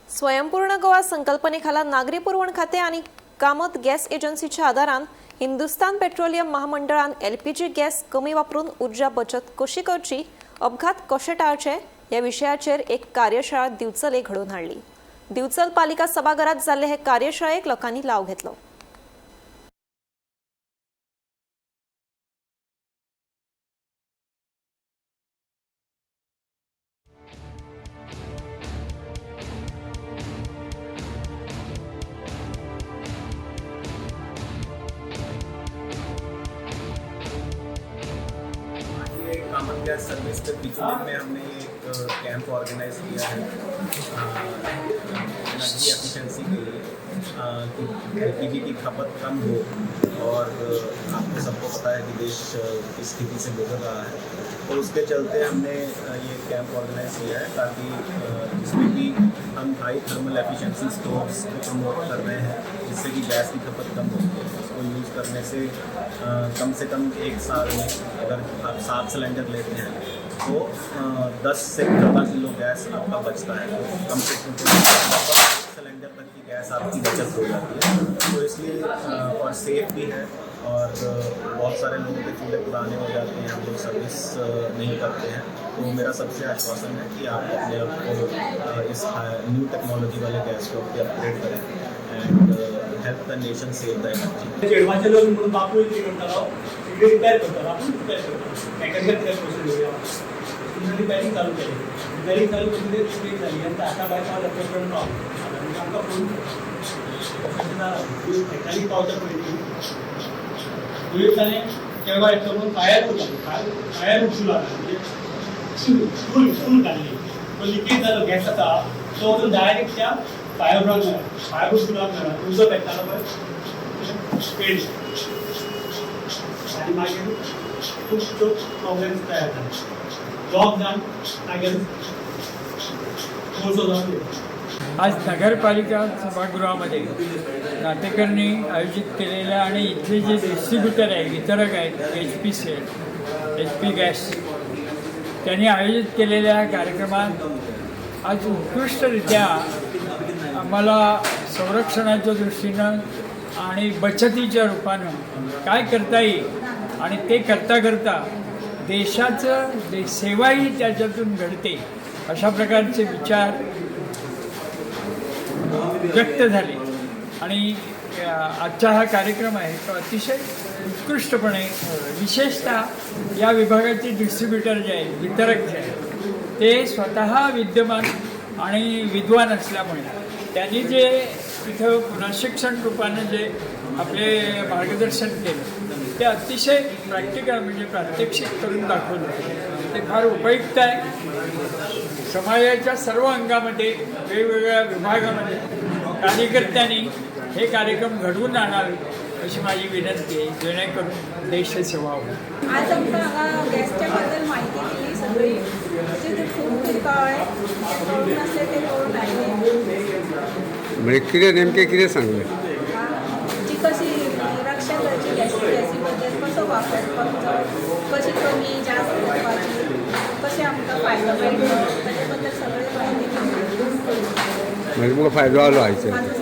स्वयंपूर्ण गोवा संकल्पनेखाला नागरी पुरवण खाते आणि कामत गॅस एजन्सीच्या आदारान हिंदुस्तान पेट्रोलियम महामंडळान एलपीजी गॅस कमी वापरून ऊर्जा बचत कशी करची, अपघात कशे टाळचे या विशयाचेर एक कार्यशाळा दिवचले घडोवन हाडली। दिवचल पालिका सभाघरात जाल्ले हे कार्यशाळेक लोकांनी लाव घेतलो। कामन गैस सर्विस पे बिजली में हमने एक कैंप ऑर्गेनाइज किया है एनर्जी एफिशिएंसी के लिए कि एलपीजी की खपत कम हो। और आपको सबको पता है कि देश किस स्थिति से गुजर रहा है, तो उसके चलते हमने ये कैंप ऑर्गेनाइज किया है ताकि इसमें भी हम हाई थर्मल एफिशिएंसी स्टोव्स को प्रमोट कर रहे हैं, जिससे कि गैस की खपत कम होती है। इसको यूज़ करने से कम एक साल में अगर आप 7 सिलेंडर लेते हैं तो 10 से 14 किलो गैस आपका बचता है। कम से कम सिलेंडर तक की गैस आपकी बचत हो जाती है, तो इसलिए और सेफ भी है। और बहुत सारे लोगों के चूल्हे पुराने हो जाते हैं, हम लोग सर्विस नहीं करते हैं, तो मेरा सबसे आश्वासन है कि आप अपने आप को इस न्यू टेक्नोलॉजी वाले गैस को अपग्रेड करें and help the nation save the energy. जेडवाचे लोक म्हणून बापू इथे करतालो इकडे रिपेअर करतालो आपण रिपेअर करतो मेकॅनिकल रिपेअर करून घेऊया तुम्ही रिपेअरिंग चालू केली रिपेअरिंग चालू केली ते स्पीड झाली आणि आता बायका लॅपटॉप आणि आमका फोन एकाली पावता पडली दुसऱ्याने केव्हा येतो म्हणून फायर होत फायर उठू लागला म्हणजे फुल काढली तो लिकेज झालं गॅसचा तो डायरेक्ट त्या फायर उठू लागला तुझं भेटताना पण स्पीड आणि मागीर खूप प्रॉब्लेम्स तयार झाले जॉब जाऊन मागीर आज नगरपालिका सभागृहामध्ये नाटेकरांनी आयोजित केलेल्या आणि इथले जे डिस्ट्रीब्युटर आहे वितरक आहेत HP गॅस त्यांनी आयोजित केलेल्या कार्यक्रमात आज उत्कृष्टरित्या आम्हाला संरक्षणाच्या दृष्टीनं आणि बचतीच्या रूपानं काय करता येईल आणि ते करता करता देशाचं सेवाही त्याच्यातून घडते अशा प्रकारचे विचार व्यक्त झाले। आणि आजचा हा कार्यक्रम आहे तो अतिशय उत्कृष्टपणे विशेषतः या विभागाचे डिस्ट्रीब्युटर जे आहेत वितरक जे आहेत ते स्वतः विद्यमान आणि विद्वान असल्यामुळे त्यांनी जे इथं प्रशिक्षण रूपानं जे आपले मार्गदर्शन केलं ते अतिशय प्रॅक्टिकल म्हणजे प्रात्यक्षिक करून दाखवलं ते फार उपयुक्त आहे। समाजाच्या सर्व अंगामध्ये वेगवेगळ्या विभागामध्ये कार्यकर्त्यांनी हे कार्यक्रम घडवून आणावे अशी माझी विनंती आहे, जेणेकरून देशसेवा होईल। आज आमकां हांगा गॅसच्या बद्दल माहिती दिली सगळी म्हणजे ते खूप कळ्ळें कळून नासलें ते कळून आयलें म्हणजे कितें नेमकें कितें सांगलें जी कशी रक्षा करची गॅसी बद्दल कसो वापरपाचो कशी कमी जास्त करपाची कशें आमकां फायदो मेळटलो ताचे बद्दल सगळी माहिती दिली। म्हणजे तुमकां फायदो आलो आयचे माझो